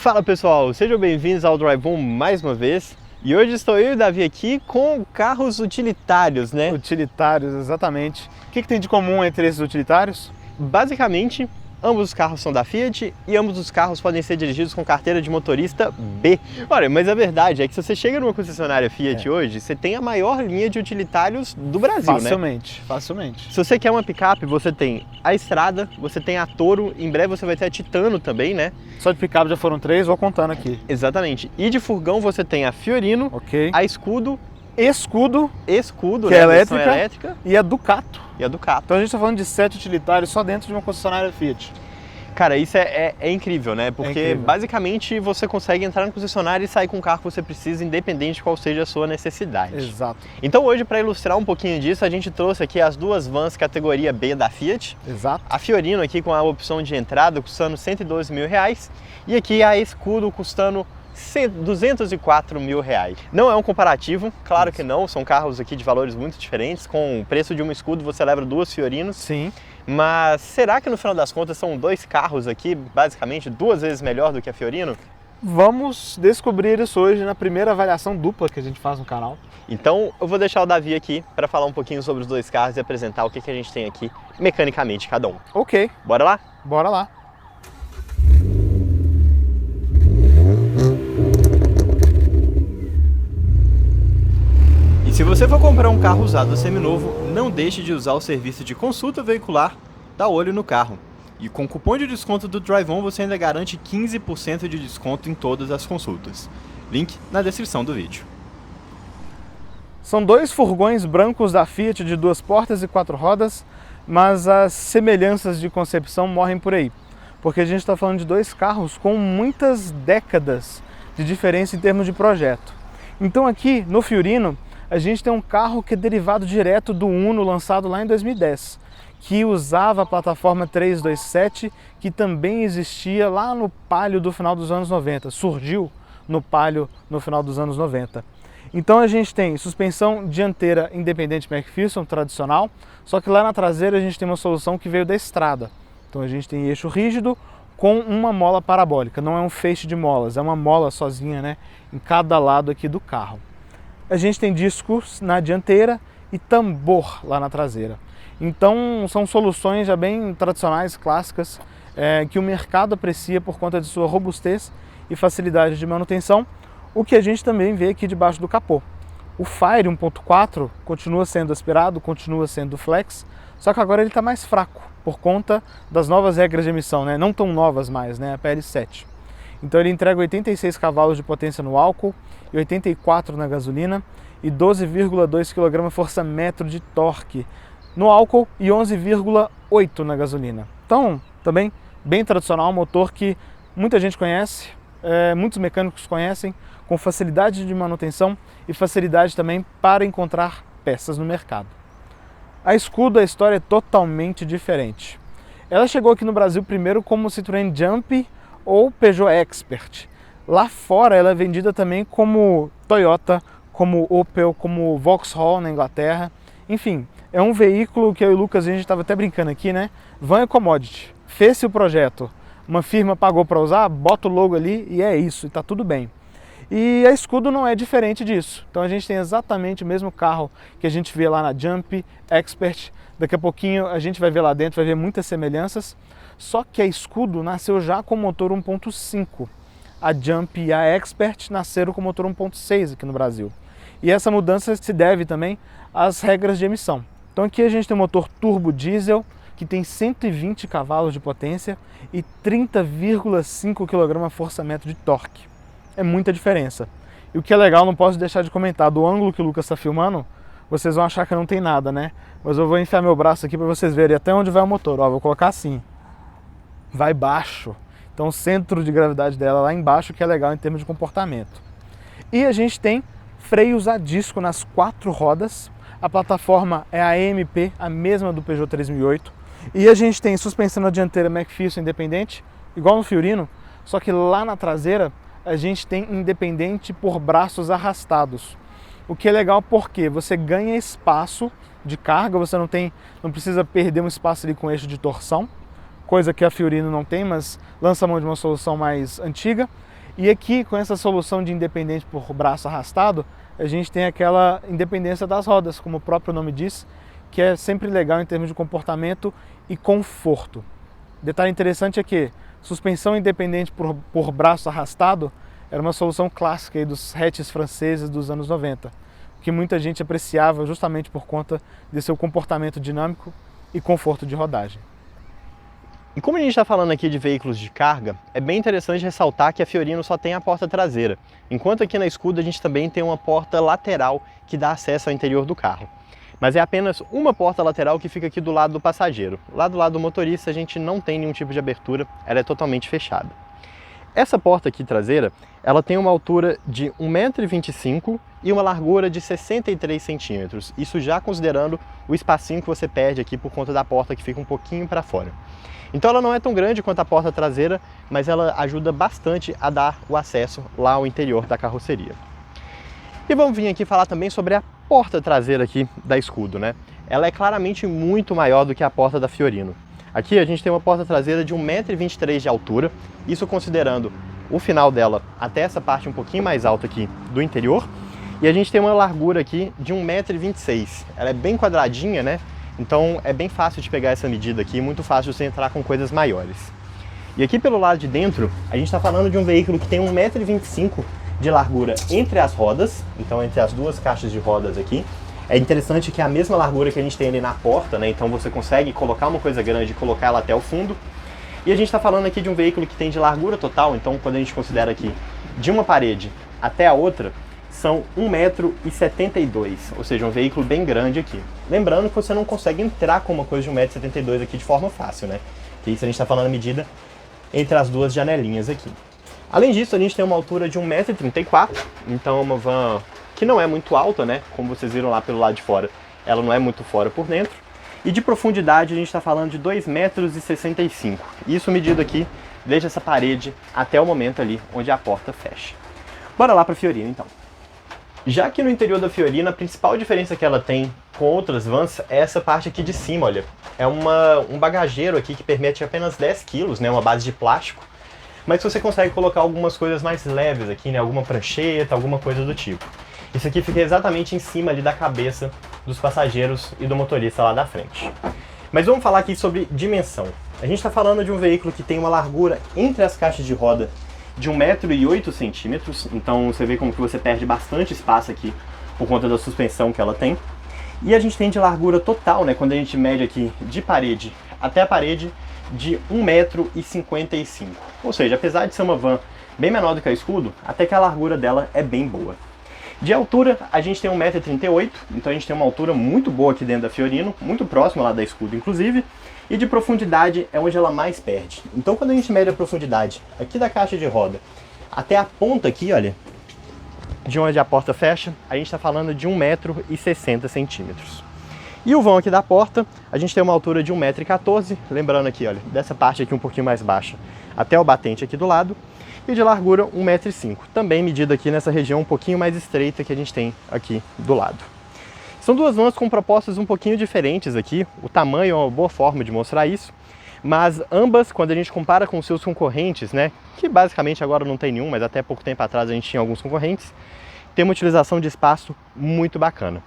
Fala pessoal, sejam bem-vindos ao Drive-On mais uma vez. E hoje estou eu e o Davi aqui com carros utilitários, né? Utilitários, exatamente. O que tem de comum entre esses utilitários? Basicamente, ambos os carros são da Fiat e ambos os carros podem ser dirigidos com carteira de motorista B. Olha, mas a verdade é que se você chega numa concessionária Fiat hoje, você tem a maior linha de utilitários do Brasil, Facilmente, né? Facilmente. Se você quer uma picape, você tem a Strada, você tem a Toro, em breve você vai ter a Titano também, né? Só de picape já foram 3, vou contando aqui. Exatamente. E de furgão você tem a Fiorino, a Scudo, que né, é elétrica, e a Ducato. Então a gente está falando de 7 utilitários só dentro de uma concessionária Fiat. Cara, isso é incrível, né? Porque basicamente você consegue entrar na concessionária e sair com o carro que você precisa, independente de qual seja a sua necessidade. Exato. Então hoje, para ilustrar um pouquinho disso, a gente trouxe aqui as duas vans categoria B da Fiat. Exato. A Fiorino aqui com a opção de entrada custando R$112 mil e aqui a Scudo custando R$204 mil. Não é um comparativo, claro que não, são carros aqui de valores muito diferentes. Com o preço de uma Scudo você leva duas Fiorinos. Sim. Mas será que no final das contas são dois carros aqui, basicamente, duas vezes melhor do que a Fiorino? Vamos descobrir isso hoje na primeira avaliação dupla que a gente faz no canal. Então eu vou deixar o Davi aqui para falar um pouquinho sobre os dois carros e apresentar o que a gente tem aqui mecanicamente cada um. Ok. Bora lá? Bora lá. Se você for comprar um carro usado seminovo, não deixe de usar o serviço de consulta veicular da Olho no Carro. E com o cupom de desconto do Drive-On você ainda garante 15% de desconto em todas as consultas. Link na descrição do vídeo. São dois furgões brancos da Fiat de 2 portas e 4 rodas, mas as semelhanças de concepção morrem por aí. Porque a gente está falando de dois carros com muitas décadas de diferença em termos de projeto. Então aqui no Fiorino, a gente tem um carro que é derivado direto do Uno, lançado lá em 2010, que usava a plataforma 327, que também existia lá no Palio do final dos anos 90, surgiu no Palio no final dos anos 90. Então a gente tem suspensão dianteira independente McPherson, tradicional, só que lá na traseira a gente tem uma solução que veio da Strada. Então a gente tem eixo rígido com uma mola parabólica, não é um feixe de molas, é uma mola sozinha, né, em cada lado aqui do carro. A gente tem discos na dianteira e tambor lá na traseira. Então são soluções já bem tradicionais, clássicas, que o mercado aprecia por conta de sua robustez e facilidade de manutenção, o que a gente também vê aqui debaixo do capô. O Fire 1.4 continua sendo aspirado, continua sendo flex, só que agora ele está mais fraco por conta das novas regras de emissão, né? Não tão novas mais, né? A PL7. Então ele entrega 86 cavalos de potência no álcool e 84 na gasolina e 12,2 kgfm de torque no álcool e 11,8 na gasolina. Então, também bem tradicional, um motor que muita gente conhece, muitos mecânicos conhecem, com facilidade de manutenção e facilidade também para encontrar peças no mercado. A Scudo, a história é totalmente diferente. Ela chegou aqui no Brasil primeiro como Citroën Jumpy ou Peugeot Expert. Lá fora ela é vendida também como Toyota, como Opel, como Vauxhall na Inglaterra. Enfim, é um veículo que eu e o Lucas, a gente estava até brincando aqui, né? Van é commodity. Fez-se o projeto, uma firma pagou para usar, bota o logo ali e é isso, e tá tudo bem. E a Scudo não é diferente disso. Então a gente tem exatamente o mesmo carro que a gente vê lá na Jumpy, Expert. Daqui a pouquinho a gente vai ver lá dentro, vai ver muitas semelhanças. Só que a Scudo nasceu já com motor 1.5. A Jumpy e a Expert nasceram com motor 1.6 aqui no Brasil. E essa mudança se deve também às regras de emissão. Então aqui a gente tem um motor turbo diesel, que tem 120 cavalos de potência e 30,5 kgfm de torque. É muita diferença. E o que é legal, não posso deixar de comentar, do ângulo que o Lucas está filmando, vocês vão achar que não tem nada, né? Mas eu vou enfiar meu braço aqui para vocês verem até onde vai o motor. Ó, vou colocar assim. Vai baixo. Então o centro de gravidade dela lá embaixo, que é legal em termos de comportamento. E a gente tem freios a disco nas 4 rodas. A plataforma é a EMP, a mesma do Peugeot 3008. E a gente tem suspensão na dianteira McPherson independente, igual no Fiorino, só que lá na traseira a gente tem independente por braços arrastados. O que é legal porque você ganha espaço de carga, você não precisa perder um espaço ali com eixo de torção, coisa que a Fiorino não tem, mas lança a mão de uma solução mais antiga. E aqui, com essa solução de independente por braço arrastado, a gente tem aquela independência das rodas, como o próprio nome diz, que é sempre legal em termos de comportamento e conforto. Detalhe interessante é que suspensão independente por braço arrastado era uma solução clássica aí dos hatches franceses dos anos 90, que muita gente apreciava justamente por conta de seu comportamento dinâmico e conforto de rodagem. E como a gente está falando aqui de veículos de carga, é bem interessante ressaltar que a Fiorino só tem a porta traseira, enquanto aqui na Scudo a gente também tem uma porta lateral que dá acesso ao interior do carro. Mas é apenas uma porta lateral que fica aqui do lado do passageiro. Lá do lado do motorista a gente não tem nenhum tipo de abertura, ela é totalmente fechada. Essa porta aqui traseira, ela tem uma altura de 1,25 m e uma largura de 63 centímetros. Isso já considerando o espacinho que você perde aqui por conta da porta que fica um pouquinho para fora. Então ela não é tão grande quanto a porta traseira, mas ela ajuda bastante a dar o acesso lá ao interior da carroceria. E vamos vir aqui falar também sobre a porta traseira aqui da Scudo, né? Ela é claramente muito maior do que a porta da Fiorino. Aqui a gente tem uma porta traseira de 1,23 m de altura, isso considerando o final dela até essa parte um pouquinho mais alta aqui do interior. E a gente tem uma largura aqui de 1,26 m. Ela é bem quadradinha, né? Então é bem fácil de pegar essa medida aqui, muito fácil de você entrar com coisas maiores. E aqui pelo lado de dentro, a gente está falando de um veículo que tem 1,25 m de largura entre as rodas, então entre as duas caixas de rodas aqui. É interessante que é a mesma largura que a gente tem ali na porta, né? Então você consegue colocar uma coisa grande e colocar ela até o fundo. E a gente está falando aqui de um veículo que tem de largura total, então quando a gente considera aqui de uma parede até a outra, são 1,72 m, ou seja, um veículo bem grande aqui. Lembrando que você não consegue entrar com uma coisa de 1,72 m aqui de forma fácil, né? Que isso a gente está falando a medida entre as duas janelinhas aqui. Além disso, a gente tem uma altura de 1,34 m, então é uma van que não é muito alta, né? Como vocês viram lá pelo lado de fora, ela não é muito fora por dentro. E de profundidade a gente está falando de 2,65 m. Isso medido aqui desde essa parede até o momento ali onde a porta fecha. Bora lá para a Fiorino então. Já que no interior da Fiorino, a principal diferença que ela tem com outras vans é essa parte aqui de cima, olha. É um bagageiro aqui que permite apenas 10 kg, né? Uma base de plástico. Mas você consegue colocar algumas coisas mais leves aqui, né? Alguma prancheta, alguma coisa do tipo. Isso aqui fica exatamente em cima ali da cabeça dos passageiros e do motorista lá da frente. Mas vamos falar aqui sobre dimensão. A gente está falando de um veículo que tem uma largura entre as caixas de roda de 1,08 m, então você vê como que você perde bastante espaço aqui por conta da suspensão que ela tem. E a gente tem de largura total, né, quando a gente mede aqui de parede até a parede, de 1,55 m. Ou seja, apesar de ser uma van bem menor do que a Scudo, até que a largura dela é bem boa. De altura, a gente tem 1,38 m, então a gente tem uma altura muito boa aqui dentro da Fiorino, muito próxima lá da Scudo, inclusive. E de profundidade é onde ela mais perde. Então quando a gente mede a profundidade aqui da caixa de roda até a ponta aqui, olha, de onde a porta fecha, a gente está falando de 1,60 m. E o vão aqui da porta, a gente tem uma altura de 1,14 m, lembrando aqui, olha, dessa parte aqui um pouquinho mais baixa até o batente aqui do lado. E de largura 1,05 m, também medida aqui nessa região um pouquinho mais estreita que a gente tem aqui do lado. São duas vans com propostas um pouquinho diferentes aqui, o tamanho é uma boa forma de mostrar isso, mas ambas, quando a gente compara com seus concorrentes, né, que basicamente agora não tem nenhum, mas até pouco tempo atrás a gente tinha alguns concorrentes, tem uma utilização de espaço muito bacana.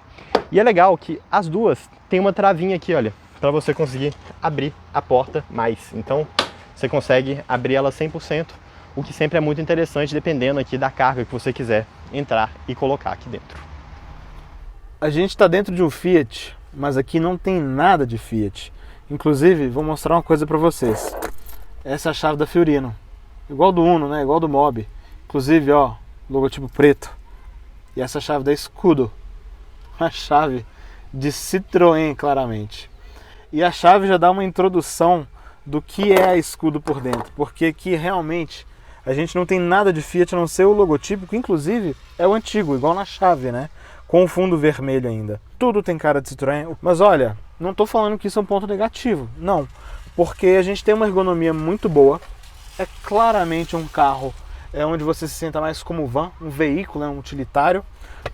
E é legal que as duas têm uma travinha aqui, olha, para você conseguir abrir a porta mais. Então você consegue abrir ela 100%, o que sempre é muito interessante, dependendo aqui da carga que você quiser entrar e colocar aqui dentro. A gente está dentro de um Fiat, mas aqui não tem nada de Fiat. Inclusive, vou mostrar uma coisa para vocês. Essa é a chave da Fiorino. Igual do Uno, né? Igual do Mobi. Inclusive, ó, logotipo preto. E essa chave da Scudo. Uma chave de Citroën, claramente. E a chave já dá uma introdução do que é a Scudo por dentro. Porque aqui realmente a gente não tem nada de Fiat a não ser o logotipo, que inclusive é o antigo, igual na chave, né? Com o fundo vermelho ainda. Tudo tem cara de Citroën. Mas olha, não estou falando que isso é um ponto negativo. Não. Porque a gente tem uma ergonomia muito boa. É claramente um carro onde você se senta mais como van, um veículo, um utilitário.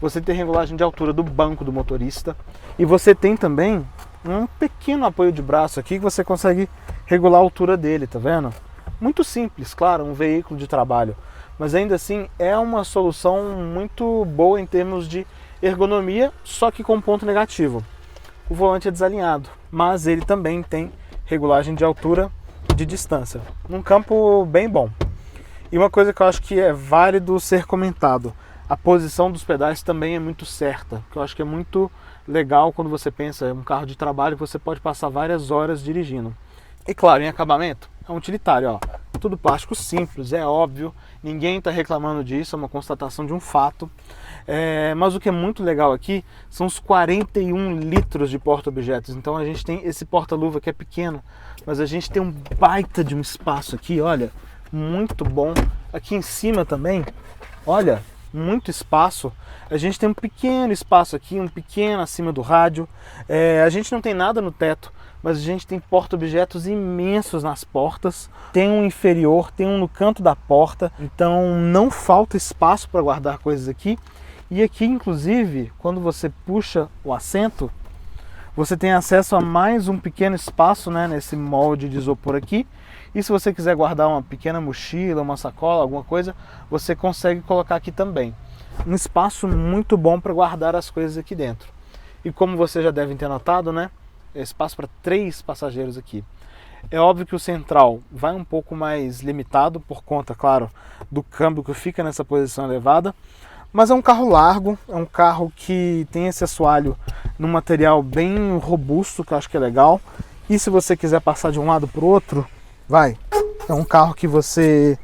Você tem regulagem de altura do banco do motorista. E você tem também um pequeno apoio de braço aqui que você consegue regular a altura dele, tá vendo? Muito simples, claro, um veículo de trabalho. mas ainda assim é uma solução muito boa em termos de ergonomia, só que com um ponto negativo. O volante é desalinhado, mas ele também tem regulagem de altura e de distância, num campo bem bom. E uma coisa que eu acho que é válido ser comentado, a posição dos pedais também é muito certa, que eu acho que é muito legal quando você pensa em um carro de trabalho que você pode passar várias horas dirigindo. E claro, em acabamento, é um utilitário, ó, tudo plástico simples, é óbvio, ninguém está reclamando disso, é uma constatação de um fato. Mas o que é muito legal aqui são os 41 litros de porta-objetos. Então a gente tem esse porta-luva que é pequeno, mas a gente tem um baita de um espaço aqui, olha, muito bom. Aqui em cima também, olha, muito espaço. A gente tem um pequeno espaço aqui, um pequeno acima do rádio. A gente não tem nada no teto, mas a gente tem porta-objetos imensos nas portas. Tem um inferior, tem um no canto da porta, então não falta espaço para guardar coisas aqui. E aqui, inclusive, quando você puxa o assento, você tem acesso a mais um pequeno espaço, né, nesse molde de isopor aqui. E se você quiser guardar uma pequena mochila, uma sacola, alguma coisa, você consegue colocar aqui também. Um espaço muito bom para guardar as coisas aqui dentro. E como vocês já devem ter notado, né, é espaço para 3 passageiros aqui. É óbvio que o central vai um pouco mais limitado por conta, claro, do câmbio que fica nessa posição elevada. Mas é um carro largo, é um carro que tem esse assoalho num material bem robusto, que eu acho que é legal. E se você quiser passar de um lado para o outro, vai. É um carro que você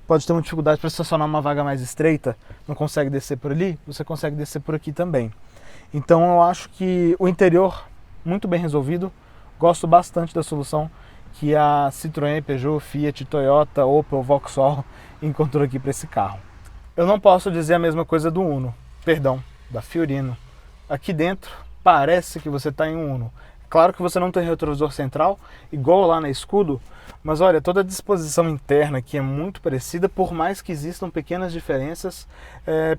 pode ter uma dificuldade para estacionar uma vaga mais estreita, não consegue descer por ali, você consegue descer por aqui também. Então eu acho que o interior muito bem resolvido, gosto bastante da solução que a Citroën, Peugeot, Fiat, Toyota, Opel, Vauxhall encontrou aqui para esse carro. Eu não posso dizer a mesma coisa do Uno, perdão, da Fiorino. Aqui dentro parece que você está em um Uno. Claro que você não tem retrovisor central, igual lá na Escudo, mas olha, toda a disposição interna aqui é muito parecida, por mais que existam pequenas diferenças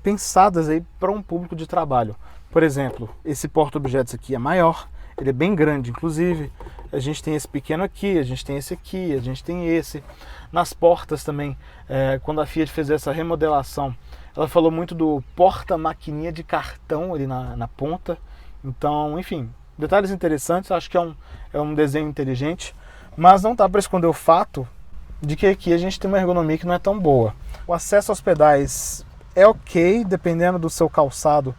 pensadas aí para um público de trabalho. Por exemplo, esse porta-objetos aqui é maior, ele é bem grande, inclusive. A gente tem esse pequeno aqui, a gente tem esse aqui, a gente tem esse. Nas portas também, quando a Fiat fez essa remodelação, ela falou muito do porta-maquininha de cartão ali na ponta. Então, enfim, detalhes interessantes, acho que é um desenho inteligente, mas não dá para esconder o fato de que aqui a gente tem uma ergonomia que não é tão boa. O acesso aos pedais é ok, dependendo do seu calçado,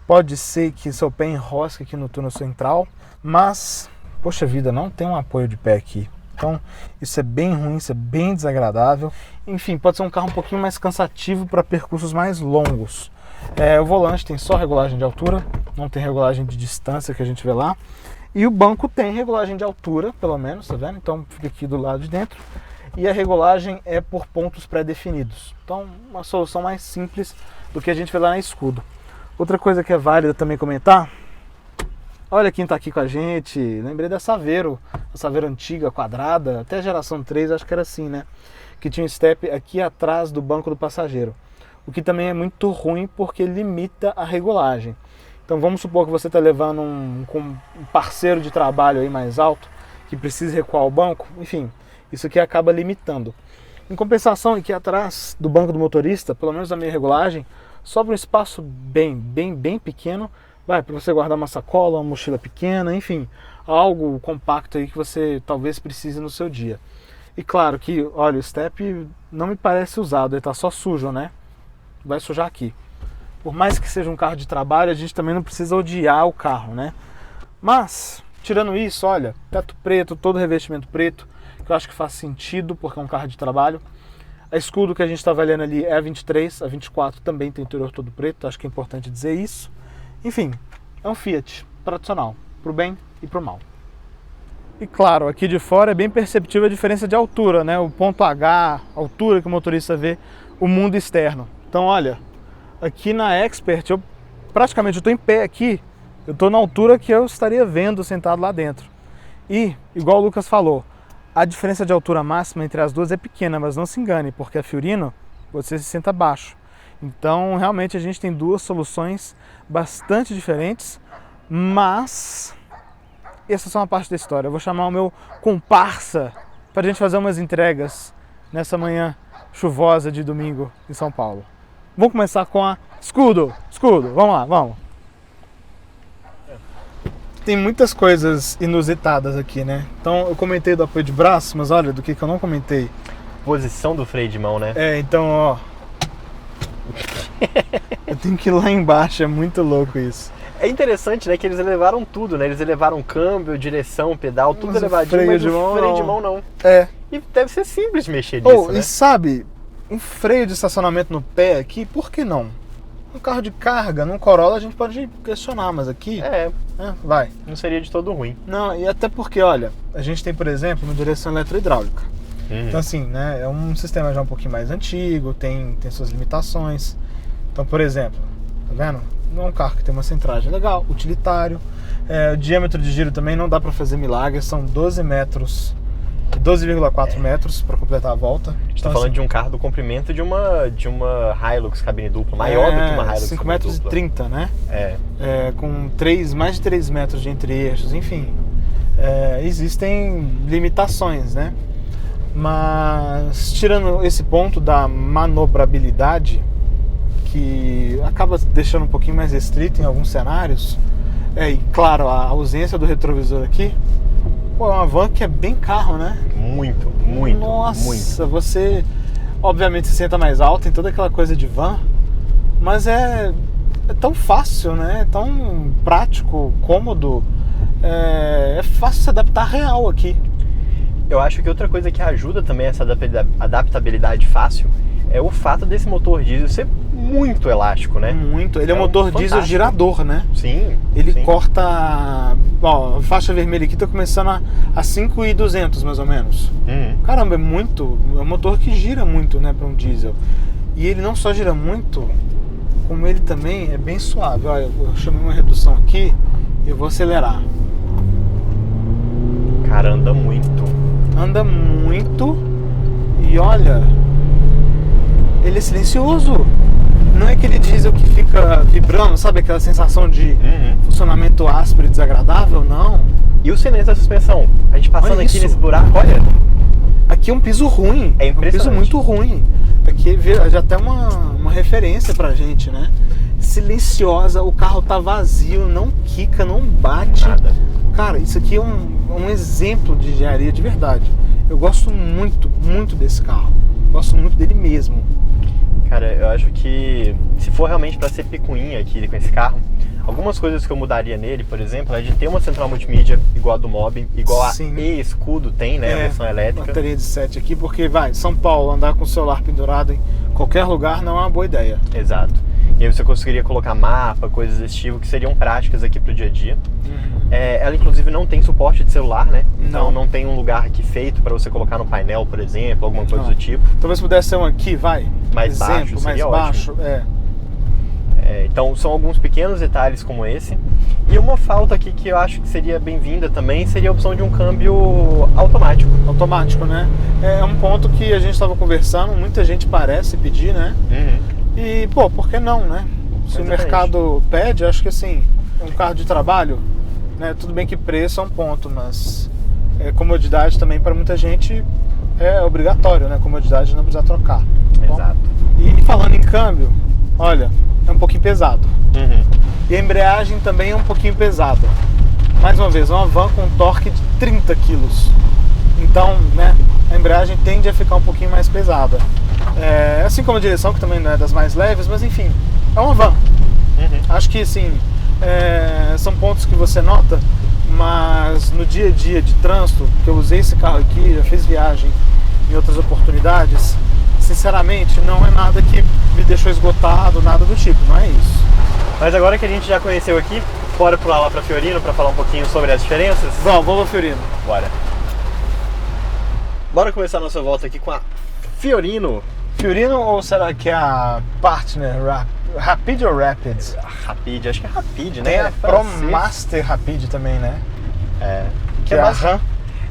pode ser que seu pé enrosque aqui no túnel central, mas, poxa vida, não tem um apoio de pé aqui. Então isso é bem ruim, isso é bem desagradável. Enfim, pode ser um carro um pouquinho mais cansativo para percursos mais longos. O volante tem só regulagem de altura, não tem regulagem de distância que a gente vê lá. E o banco tem regulagem de altura, pelo menos, tá vendo? Então fica aqui do lado de dentro. E a regulagem é por pontos pré-definidos. Então uma solução mais simples do que a gente vê lá na Escudo. Outra coisa que é válida também comentar, olha quem está aqui com a gente, lembrei da Saveiro, a Saveiro antiga, quadrada, até a geração 3 acho que era assim, né? Que tinha um step aqui atrás do banco do passageiro, o que também é muito ruim porque limita a regulagem. Então vamos supor que você está levando um parceiro de trabalho aí mais alto, que precisa recuar o banco, enfim, isso aqui acaba limitando. Em compensação, aqui atrás do banco do motorista, pelo menos na minha regulagem, sobra um espaço bem pequeno, para você guardar uma sacola, uma mochila pequena, enfim, algo compacto aí que você talvez precise no seu dia. E claro que, olha, o step não me parece usado, ele está só sujo, né? Vai sujar aqui. Por mais que seja um carro de trabalho, a gente também não precisa odiar o carro, né? Mas, tirando isso, olha, teto preto, todo revestimento preto, que eu acho que faz sentido porque é um carro de trabalho. A Escudo que a gente está avaliando ali é a 23, a 24 também tem interior todo preto, acho que é importante dizer isso. Enfim, é um Fiat tradicional, pro bem e pro mal. E claro, aqui de fora é bem perceptível a diferença de altura, né? O ponto H, a altura que o motorista vê o mundo externo. Então olha, aqui na Expert, eu estou em pé aqui, eu estou na altura que eu estaria vendo sentado lá dentro. E, igual o Lucas falou, a diferença de altura máxima entre as duas é pequena, mas não se engane, porque a Fiorino você se senta abaixo. Então, realmente, a gente tem duas soluções bastante diferentes, mas essa é só uma parte da história. Eu vou chamar o meu comparsa para a gente fazer umas entregas nessa manhã chuvosa de domingo em São Paulo. Vamos começar com a Scudo, vamos lá, vamos. Tem muitas coisas inusitadas aqui, né? Então eu comentei do apoio de braço, mas olha, do que eu não comentei. Posição do freio de mão, né? Então, ó. Eu tenho que ir lá embaixo, é muito louco isso. É interessante, né, que eles elevaram tudo, né? Eles elevaram câmbio, direção, pedal, tudo elevadinho, freio mas de mão, o freio de mão não. É. E deve ser simples mexer nisso, né? E sabe, um freio de estacionamento no pé aqui, por que não? Um carro de carga, num Corolla a gente pode questionar, mas aqui... vai. Não seria de todo ruim. Não, e até porque, olha, a gente tem, por exemplo, uma direção eletrohidráulica. Então assim, né, é um sistema já um pouquinho mais antigo, tem suas limitações. Então, por exemplo, tá vendo? Não é um carro que tem uma centragem legal, utilitário. O diâmetro de giro também não dá para fazer milagres, são 12 metros, 12,4 metros para completar a volta. A gente tá falando de um carro do comprimento de uma Hilux cabine dupla, maior do que uma Hilux 5 metros dupla. e 30, né? Com mais de 3 metros de entre-eixos, enfim. Existem limitações, né? Mas tirando esse ponto da manobrabilidade, que acaba deixando um pouquinho mais restrito em alguns cenários, e claro, a ausência do retrovisor aqui, é uma van que é bem carro, né? Muito. Nossa, você obviamente se senta mais alto, tem toda aquela coisa de van, mas é tão fácil, né? É tão prático, cômodo, é fácil se adaptar real aqui. Eu acho que outra coisa que ajuda também essa adaptabilidade fácil é o fato desse motor diesel ser muito elástico, né? Muito. Ele é um motor diesel girador, né? Sim. Ele corta... Ó, a faixa vermelha aqui tá começando a 5.200 mais ou menos. Caramba, é muito... É um motor que gira muito, né, para um diesel. E ele não só gira muito, como ele também é bem suave. Olha, eu chamei uma redução aqui e eu vou acelerar. Cara, anda muito. Anda muito e olha, ele é silencioso. Não é aquele diesel que fica vibrando, sabe? Aquela sensação de funcionamento áspero e desagradável, não. E o silêncio da suspensão? A gente passando aqui nesse buraco, olha. Aqui é um piso ruim. É impressionante. Um piso muito ruim. Aqui já tem uma referência pra gente, né? Silenciosa, o carro tá vazio, não quica, não bate. Nada. Cara, isso aqui é um exemplo de engenharia de verdade. Eu gosto muito, muito desse carro. Gosto muito dele mesmo. Cara, eu acho que se for realmente para ser picuinha aqui com esse carro, algumas coisas que eu mudaria nele, por exemplo, é de ter uma central multimídia igual a do Mobi, igual a e-Scudo tem, né, a versão elétrica. Bateria de 7 aqui, porque São Paulo, andar com o celular pendurado em qualquer lugar não é uma boa ideia. Exato. E aí você conseguiria colocar mapa, coisas desse tipo, que seriam práticas aqui pro dia a dia. Ela inclusive não tem suporte de celular, né? Então não tem um lugar aqui feito para você colocar no painel, por exemplo, alguma coisa do tipo. Talvez pudesse ser um aqui, mais baixo, mais baixo. Então são alguns pequenos detalhes como esse. E uma falta aqui que eu acho que seria bem-vinda também seria a opção de um câmbio automático. Automático, né? É um ponto que a gente estava conversando, muita gente parece pedir, né? E, por que não, né? Se o mercado pede, acho que assim, um carro de trabalho, né? Tudo bem que preço é um ponto, mas comodidade também para muita gente é obrigatório, né? Comodidade não precisa trocar. Exato. E falando em câmbio, olha, é um pouquinho pesado. E a embreagem também é um pouquinho pesada. Mais uma vez, uma van com torque de 30 kg. Então, né, a embreagem tende a ficar um pouquinho mais pesada. Assim como a direção, que também não é das mais leves, mas enfim, é uma van. Acho que assim, são pontos que você nota, mas no dia a dia de trânsito, que eu usei esse carro aqui, já fiz viagem em outras oportunidades, sinceramente não é nada que me deixou esgotado, nada do tipo, não é isso. Mas agora que a gente já conheceu aqui, bora pular lá pra Fiorino para falar um pouquinho sobre as diferenças? Vamos pra Fiorino. Bora. Bora começar a nossa volta aqui com a Fiorino. Fiorino ou será que é a Partner Rapid ou Rapid? Rapid, acho que é Rapid, né? Tem a ProMaster Rapid também, né? Que é a RAM.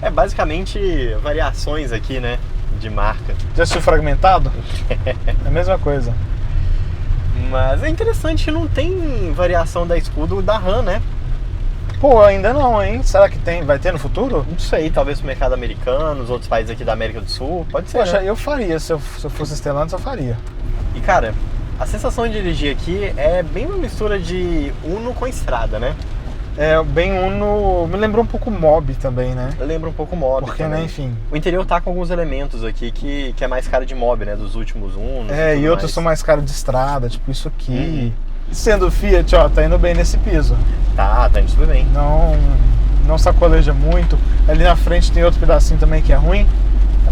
É basicamente variações aqui, né? De marca. Já assistiu Fragmentado? É a mesma coisa. Mas é interessante que não tem variação da Scudo da RAM, né? Pô, ainda não, hein? Será que vai ter no futuro? Não sei, talvez no mercado americano, nos outros países aqui da América do Sul, pode ser, Poxa, né? eu faria, se eu fosse Stellantis, eu faria. E cara, a sensação de dirigir aqui é bem uma mistura de Uno com estrada, né? É, bem Uno, me lembrou um pouco Mob também, né? Lembra um pouco Mob Porque, também. né, enfim. O interior tá com alguns elementos aqui que é mais cara de Mob, né? Dos últimos Unos. É, tudo e outros mais. são mais caros de estrada, tipo isso aqui. Sendo Fiat, ó, tá indo bem nesse piso. Tá indo super bem. Não sacoleja muito. Ali na frente tem outro pedacinho também que é ruim.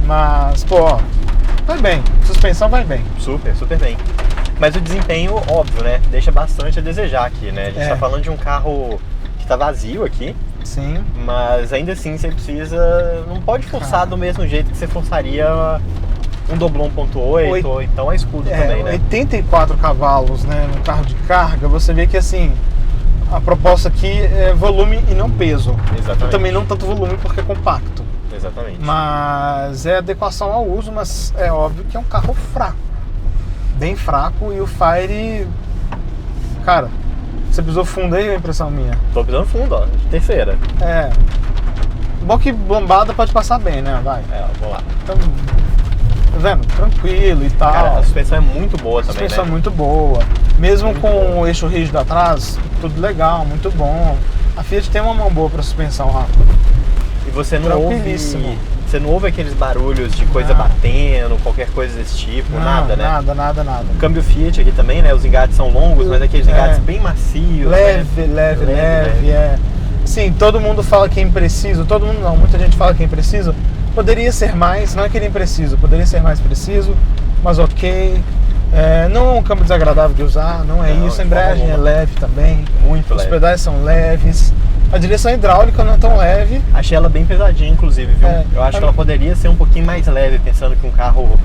Mas, pô, ó, vai bem. Suspensão vai bem. Super, super bem. Mas o desempenho, óbvio, né? Deixa bastante a desejar aqui, né? A gente tá falando de um carro que tá vazio aqui. Sim. Mas ainda assim você precisa... Não pode forçar do mesmo jeito que você forçaria um Doblon 1.8 ou então a Escudo também, né? 84 cavalos, né? No carro de carga, você vê que assim... A proposta aqui é volume e não peso. Exatamente. E também não tanto volume porque é compacto. Exatamente. Mas é adequação ao uso, mas é óbvio que é um carro fraco. Bem fraco, e o Fire... Cara, você pisou fundo aí, ou é impressão minha? Tô pisando fundo, ó. Terceira. É. Bom que bombada pode passar bem, né? Vai. É, ó, vamos lá. Então, tá vendo? Tranquilo e tal. Cara, a suspensão é muito boa A também, suspensão é né? muito boa. Mesmo Muito com boa. o eixo rígido atrás, tudo legal, muito bom. A Fiat tem uma mão boa para suspensão, ó. E você não ouve... Tranquilíssimo. Você não ouve aqueles barulhos de coisa Não. batendo, qualquer coisa desse tipo, Não, nada, né? Nada. O câmbio Fiat aqui também, né? Os engates são longos, mas aqueles engates bem macios, Leve, né? leve, é. Sim, todo mundo fala que é impreciso, todo mundo não, muita gente fala que é impreciso. Poderia ser mais, não é que ele é impreciso, poderia ser mais preciso, mas ok. É, não é um câmbio desagradável de usar, não é Não, isso. A de embreagem forma é alguma. leve também. Muito Os leve. pedais são leves. A direção hidráulica não é tão leve. Achei ela bem pesadinha, inclusive, viu? É. Eu acho que ela poderia ser um pouquinho mais leve, pensando que um carro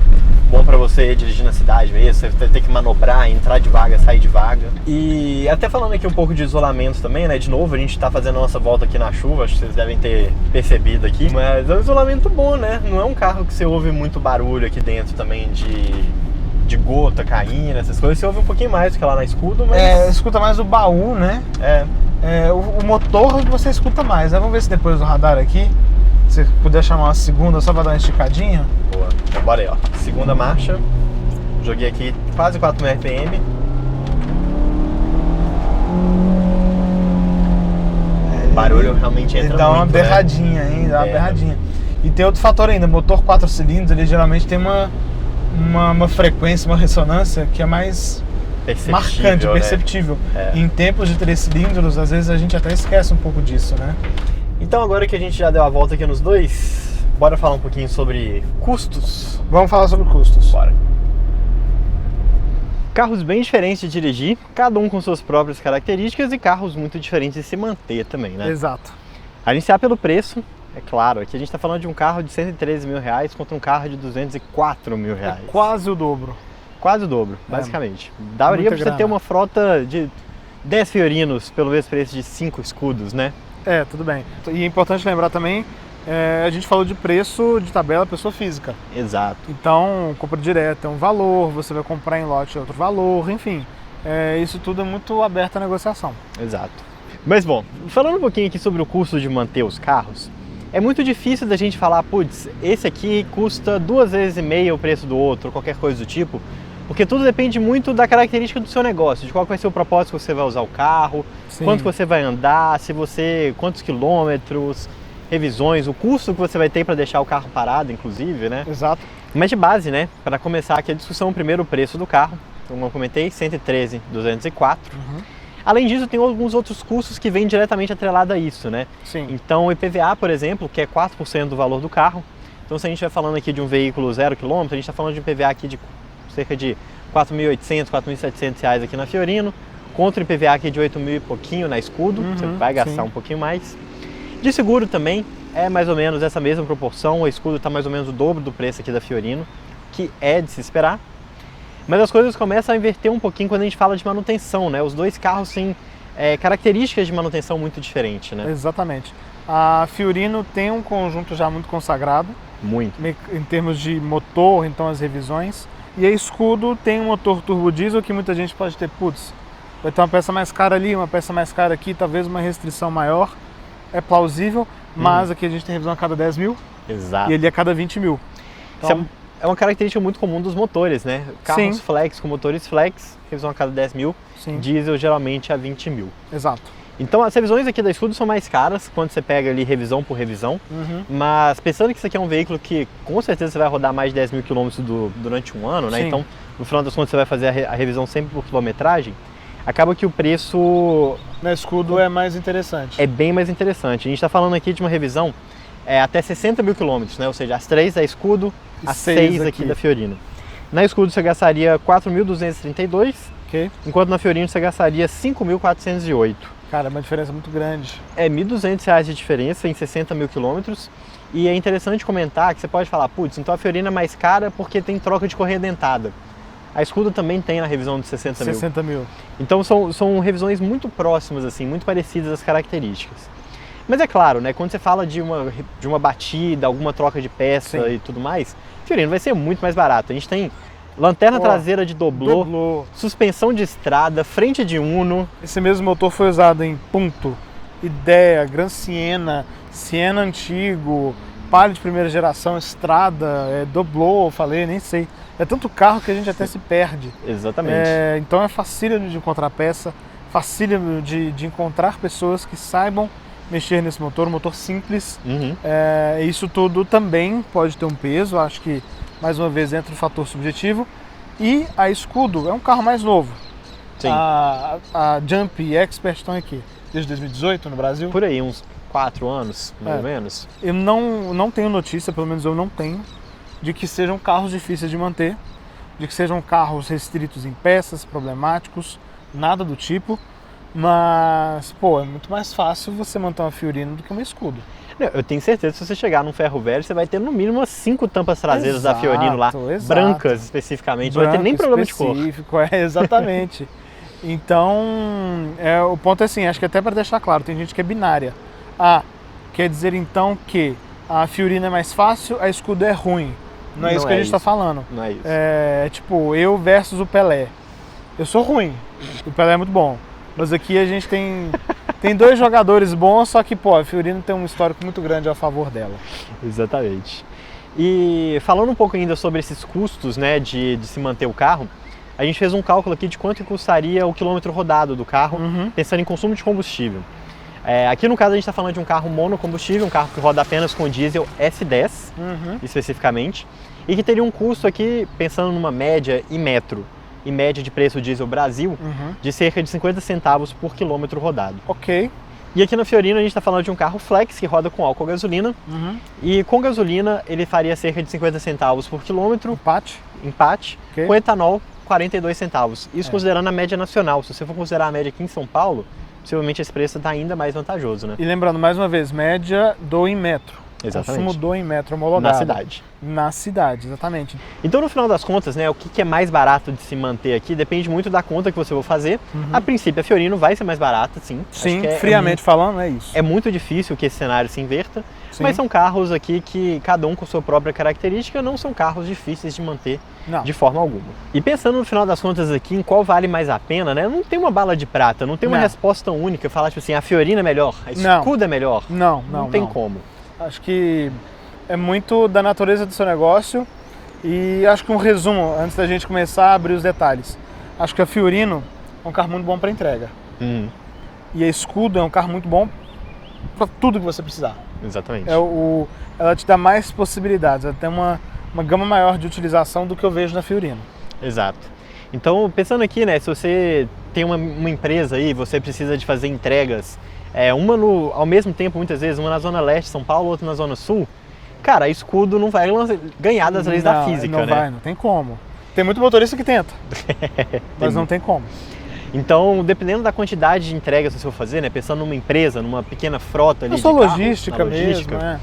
bom pra você dirigir na cidade mesmo, você ter que manobrar, entrar devagar, sair devagar. E até falando aqui um pouco de isolamento também, né? De novo, a gente tá fazendo a nossa volta aqui na chuva, acho que vocês devem ter percebido aqui. Mas é um isolamento bom, né? Não é um carro que você ouve muito barulho aqui dentro também de gota caindo, essas coisas. Você ouve um pouquinho mais do que lá na Escudo, mas... É, escuta mais o baú, né? O motor você escuta mais, né? Vamos ver se depois do radar aqui, se puder chamar uma segunda só pra dar uma esticadinha. Boa. Então bora aí, ó. Segunda marcha. Joguei aqui quase 4.000 RPM. O barulho realmente entra Ele dá uma muito, berradinha, hein? Dá uma É. berradinha. E tem outro fator ainda, motor 4 cilindros, ele geralmente tem uma frequência, uma ressonância que é mais marcante, né? perceptível. É. Em tempos de 3 cilindros, às vezes a gente até esquece um pouco disso, né? Então agora que a gente já deu a volta aqui nos dois, bora falar um pouquinho sobre custos. Vamos falar sobre custos. Bora. Carros bem diferentes de dirigir, cada um com suas próprias características e carros muito diferentes de se manter também, né? Exato. A iniciar pelo preço, é claro, aqui a gente está falando de um carro de 113 mil reais contra um carro de 204 mil reais. Quase o dobro. Quase o dobro, basicamente. Daria muita pra você grana. ter uma frota de 10 Fiorinos pelo mesmo preço de 5 Escudos, né? É, tudo bem. E é importante lembrar também, a gente falou de preço de tabela pessoa física. Exato. Então, compra direta é um valor, você vai comprar em lote é outro valor, enfim. Isso tudo é muito aberto à negociação. Exato. Mas bom, falando um pouquinho aqui sobre o custo de manter os carros, é muito difícil da gente falar, putz, esse aqui custa 2,5 vezes o preço do outro, qualquer coisa do tipo, porque tudo depende muito da característica do seu negócio, de qual vai ser o propósito que você vai usar o carro, Sim. quanto você vai andar, quantos quilômetros, revisões, o custo que você vai ter para deixar o carro parado, inclusive, né? Exato. Mas de base, né, para começar aqui a discussão, primeiro o preço do carro, como eu comentei, 113.204. Além disso, tem alguns outros custos que vêm diretamente atrelados a isso, né? Sim. Então o IPVA, por exemplo, que é 4% do valor do carro. Então se a gente vai falando aqui de um veículo 0 km, a gente está falando de um IPVA aqui de cerca de R$ 4.800, R$ 4.700 aqui na Fiorino, contra o IPVA aqui de 8 mil e pouquinho na Escudo, você vai gastar um pouquinho mais. De seguro também é mais ou menos essa mesma proporção, o Escudo está mais ou menos o dobro do preço aqui da Fiorino, que é de se esperar. Mas as coisas começam a inverter um pouquinho quando a gente fala de manutenção, né? Os dois carros têm características de manutenção muito diferentes, né? Exatamente. A Fiorino tem um conjunto já muito consagrado, Muito. em termos de motor, então as revisões. E a Escudo tem um motor turbo diesel que muita gente pode ter, putz, vai ter uma peça mais cara ali, uma peça mais cara aqui, talvez uma restrição maior. É plausível, mas aqui a gente tem revisão a cada 10 mil. Exato. E ali a cada 20 mil. Então, isso é uma característica muito comum dos motores, né? Carros Sim. flex com motores flex, revisão a cada 10 mil, Sim. diesel geralmente a 20 mil. Exato. Então as revisões aqui da Escudo são mais caras quando você pega ali revisão por revisão, mas pensando que isso aqui é um veículo que com certeza você vai rodar mais de 10 mil quilômetros durante um ano, né? Sim. Então no final das contas você vai fazer a revisão sempre por quilometragem, acaba que o preço Na Escudo é mais interessante. é bem mais interessante. A gente está falando aqui de uma revisão até 60 mil quilômetros, né? Ou seja, as 3 da Escudo, E as 6 6 aqui aqui da Fiorino. Na Escudo você gastaria 4.232, Ok? enquanto na Fiorino você gastaria 5.408. Cara, é uma diferença muito grande. É R$ 1.200 de diferença em 60 mil quilômetros. E é interessante comentar que você pode falar, putz, então a Fiorino é mais cara porque tem troca de correia dentada. A Escudo também tem na revisão de 60 mil. 60 mil. Então são revisões muito próximas, assim, muito parecidas as características. Mas é claro, né, quando você fala de uma batida, alguma troca de peça Sim. e tudo mais, Fiorino vai ser muito mais barato. A gente tem lanterna traseira de doblô, suspensão de estrada, frente de Uno. Esse mesmo motor foi usado em Punto, Idea, Gran Siena, Siena antigo, Palio de primeira geração, Estrada, doblô, eu falei, nem sei. É tanto carro que a gente até se perde. Exatamente. Então é facílimo de encontrar peça, facílimo de encontrar pessoas que saibam mexer nesse motor, um motor simples. Isso tudo também pode ter um peso, acho que mais uma vez entra o fator subjetivo. E a Escudo é um carro mais novo. Sim. A Jump e Expert estão aqui desde 2018 no Brasil. Por aí, uns 4 anos, mais ou menos. Eu não tenho notícia, pelo menos eu não tenho, de que sejam carros difíceis de manter, de que sejam carros restritos em peças, problemáticos, nada do tipo. Mas, pô, é muito mais fácil você manter uma Fiorino do que uma Escudo. Eu tenho certeza que se você chegar num ferro velho, você vai ter no mínimo umas 5 tampas traseiras da Fiorino lá, exato. brancas especificamente, não vai ter nem problema de cor. Exatamente. Então, o ponto é assim, acho que até para deixar claro, tem gente que é binária. Quer dizer então que a Fiorino é mais fácil, a Escudo é ruim. Não é isso que a gente está falando. Não é isso. É tipo, eu versus o Pelé. Eu sou ruim, o Pelé é muito bom. Mas aqui a gente tem 2 jogadores bons, só que, pô, a Fiorino tem um histórico muito grande a favor dela. Exatamente. E falando um pouco ainda sobre esses custos, né, de se manter o carro, a gente fez um cálculo aqui de quanto custaria o quilômetro rodado do carro, pensando em consumo de combustível. Aqui no caso a gente está falando de um carro monocombustível, um carro que roda apenas com diesel S10, especificamente, e que teria um custo aqui, pensando numa média em metro, em média de preço diesel Brasil, de cerca de 50 centavos por quilômetro rodado. Ok. E aqui na Fiorino a gente está falando de um carro flex que roda com álcool ou gasolina, e com gasolina ele faria cerca de 50 centavos por quilômetro, empate, Okay. com etanol 42 centavos. Isso considerando a média nacional. Se você for considerar a média aqui em São Paulo, possivelmente esse preço está ainda mais vantajoso, né? E lembrando, mais uma vez, média do em metro. Exatamente. Consumo do em metro homologado. Na cidade. Na cidade, exatamente. Então, no final das contas, né, o que é mais barato de se manter aqui depende muito da conta que você for fazer. A princípio, a Fiorino vai ser mais barata, sim. Sim, Acho que friamente falando, é isso. É muito difícil que esse cenário se inverta, Sim. mas são carros aqui que, cada um com sua própria característica, não são carros difíceis de manter Não. de forma alguma. E pensando no final das contas aqui, em qual vale mais a pena, né? Não tem uma bala de prata, não tem uma Não. resposta única, falar tipo assim, a Fiorino é melhor, a Escudo é melhor. Não tem como. Acho que é muito da natureza do seu negócio e acho que um resumo, antes da gente começar a abrir os detalhes. Acho que a Fiorino é um carro muito bom para entrega. E a Escudo é um carro muito bom para tudo que você precisar. Exatamente. Ela te dá mais possibilidades, ela tem uma gama maior de utilização do que eu vejo na Fiorino. Exato. Então, pensando aqui, né, se você tem uma empresa aí, você precisa de fazer entregas, ao mesmo tempo, muitas vezes, uma na Zona Leste de São Paulo, outra na Zona Sul, cara, a Escudo não vai ganhar das leis da física, né? Não tem como. Tem muito motorista que tenta, mas não tem como. Então, dependendo da quantidade de entregas que você for fazer, né, pensando numa empresa, numa pequena frota ali Na de sua carros, logística na logística, mesmo, né?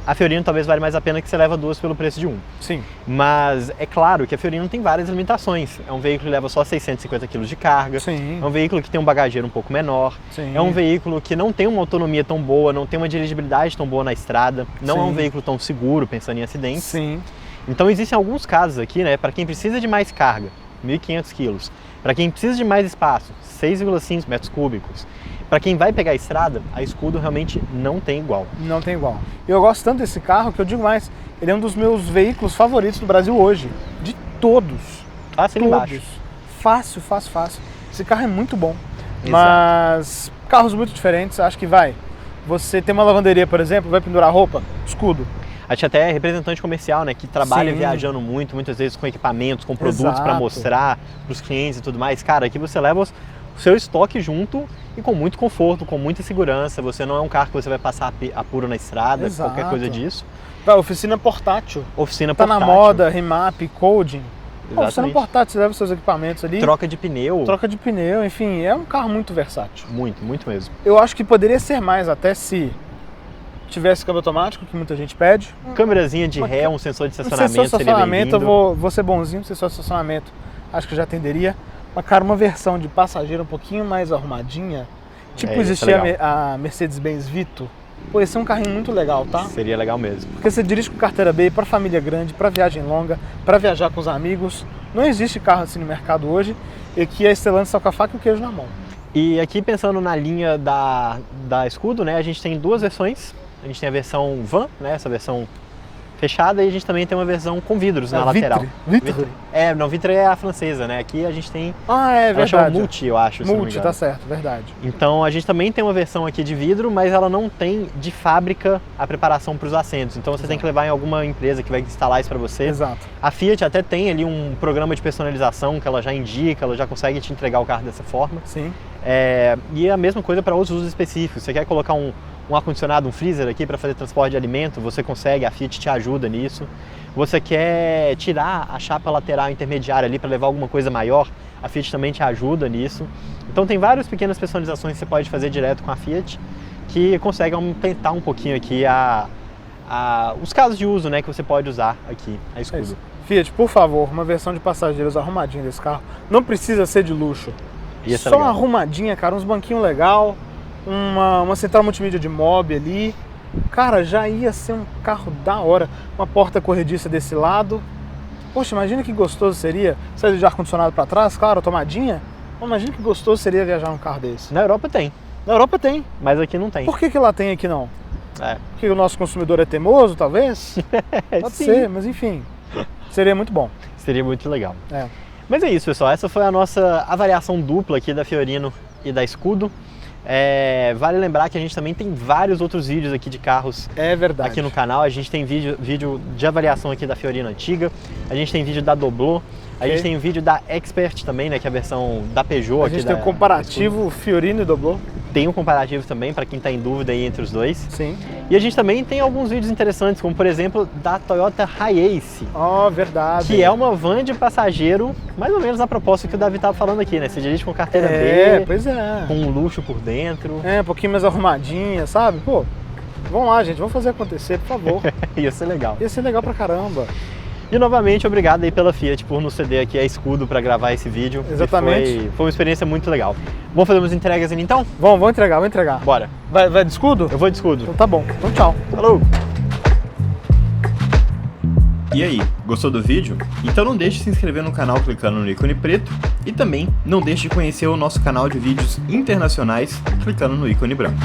a Fiorino talvez vale mais a pena que você leva 2 pelo preço de 1. Sim. Mas é claro que a Fiorino tem várias limitações. É um veículo que leva só 650 kg de carga. Sim. É um veículo que tem um bagageiro um pouco menor. Sim. É um veículo que não tem uma autonomia tão boa, não tem uma dirigibilidade tão boa na estrada. Não é um veículo tão seguro, pensando em acidentes. Sim. Então existem alguns casos aqui, né, para quem precisa de mais carga, 1.500 quilos. Para quem precisa de mais espaço, 6,5 metros cúbicos. Para quem vai pegar a estrada, a Escudo realmente não tem igual. Não tem igual. Eu gosto tanto desse carro que eu digo mais, ele é um dos meus veículos favoritos no Brasil hoje. De todos. Assina embaixo. Fácil, fácil, fácil. Esse carro é muito bom. Exato. Mas carros muito diferentes, acho que vai. Você tem uma lavanderia, por exemplo, vai pendurar roupa, Escudo. A gente até é representante comercial, né, que trabalha Sim. viajando muito, muitas vezes com equipamentos, com produtos para Exato. mostrar para os clientes e tudo mais. Cara, aqui você leva o seu estoque junto e com muito conforto, com muita segurança. Você não é um carro que você vai passar apuro na estrada, Exato. qualquer coisa disso. Vai, oficina portátil. Oficina Tá portátil. na moda, remap, coding. Oficina Exatamente. portátil, você leva os seus equipamentos ali. Troca de pneu. Troca de pneu, enfim, é um carro muito versátil. Muito, muito mesmo. Eu acho que poderia ser mais, até se tivesse câmbio automático, que muita gente pede. Câmerazinha de ré, um sensor de Um estacionamento, sensor de seria estacionamento, eu bem-vindo. vou ser bonzinho, sensor de estacionamento, acho que já atenderia. Mas, cara, uma versão de passageiro um pouquinho mais arrumadinha, tipo isso é existia legal. a Mercedes-Benz Vito. Pô, esse é um carrinho muito legal, tá? Seria legal mesmo. Porque você dirige com carteira B para família grande, para viagem longa, para viajar com os amigos. Não existe carro assim no mercado hoje, e aqui a Stellantis está com a faca e o queijo na mão. E aqui pensando na linha da Escudo, né, a gente tem duas versões. A gente tem a versão van, né, essa versão fechada, e a gente também tem uma versão com vidros na lateral. Vitre? É, não, Vitre é a francesa, né? Aqui a gente tem, Ah, é ela chama verdade. Multi, eu acho, se não me Multi, engano. tá certo, verdade. Então a gente também tem uma versão aqui de vidro, mas ela não tem de fábrica a preparação para os assentos. Então você tem que levar em alguma empresa que vai instalar isso para você. Exato. A Fiat até tem ali um programa de personalização que ela já indica, ela já consegue te entregar o carro dessa forma. Sim. E a mesma coisa para outros usos específicos. Você quer colocar um ar-condicionado, um freezer aqui para fazer transporte de alimento, você consegue, a Fiat te ajuda nisso. Você quer tirar a chapa lateral intermediária ali para levar alguma coisa maior, a Fiat também te ajuda nisso. Então tem várias pequenas personalizações que você pode fazer direto com a Fiat que consegue aumentar um pouquinho aqui os casos de uso, né, que você pode usar aqui, a Escudo. É isso. Fiat, por favor, uma versão de passageiros arrumadinha desse carro. Não precisa ser de luxo. Ia ser Só legal. arrumadinha, cara, uns banquinhos legal, uma central multimídia de mob ali. Cara, já ia ser um carro da hora. Uma porta corrediça desse lado. Poxa, imagina que gostoso seria. Saída de ar-condicionado pra trás, claro, tomadinha. Imagina que gostoso seria viajar num carro desse. Na Europa tem, Na Europa tem. mas aqui não tem. Por que lá tem e aqui não? É. Porque o nosso consumidor é teimoso, talvez? Pode Sim. ser, mas enfim. Seria muito bom. Seria muito legal. É. Mas é isso, pessoal. Essa foi a nossa avaliação dupla aqui da Fiorino e da Escudo. Vale lembrar que a gente também tem vários outros vídeos aqui de carros É verdade. aqui no canal. A gente tem vídeo de avaliação aqui da Fiorino antiga, a gente tem vídeo da Doblô, a gente tem vídeo da Expert também, né, que é a versão da Peugeot. A aqui gente tem da o comparativo Fiorino e Doblô. Tem um comparativo também para quem está em dúvida aí entre os dois. Sim. E a gente também tem alguns vídeos interessantes, como por exemplo da Toyota Hiace, Ó, verdade. que é uma van de passageiro, mais ou menos a proposta que o Davi estava falando aqui, né? Você dirige com carteira B, pois é. com um luxo por dentro. Um pouquinho mais arrumadinha, sabe? Pô, vamos lá, gente, vamos fazer acontecer, por favor. Ia ser legal. Ia ser legal pra caramba. E novamente, obrigado aí pela Fiat por nos ceder aqui a Escudo para gravar esse vídeo. Exatamente. Foi uma experiência muito legal. Vamos fazer umas entregas ali então? Vamos entregar. Bora. Vai de escudo? Eu vou de Escudo. Então tá bom. Então tchau. Falou! E aí, gostou do vídeo? Então não deixe de se inscrever no canal clicando no ícone preto e também não deixe de conhecer o nosso canal de vídeos internacionais clicando no ícone branco.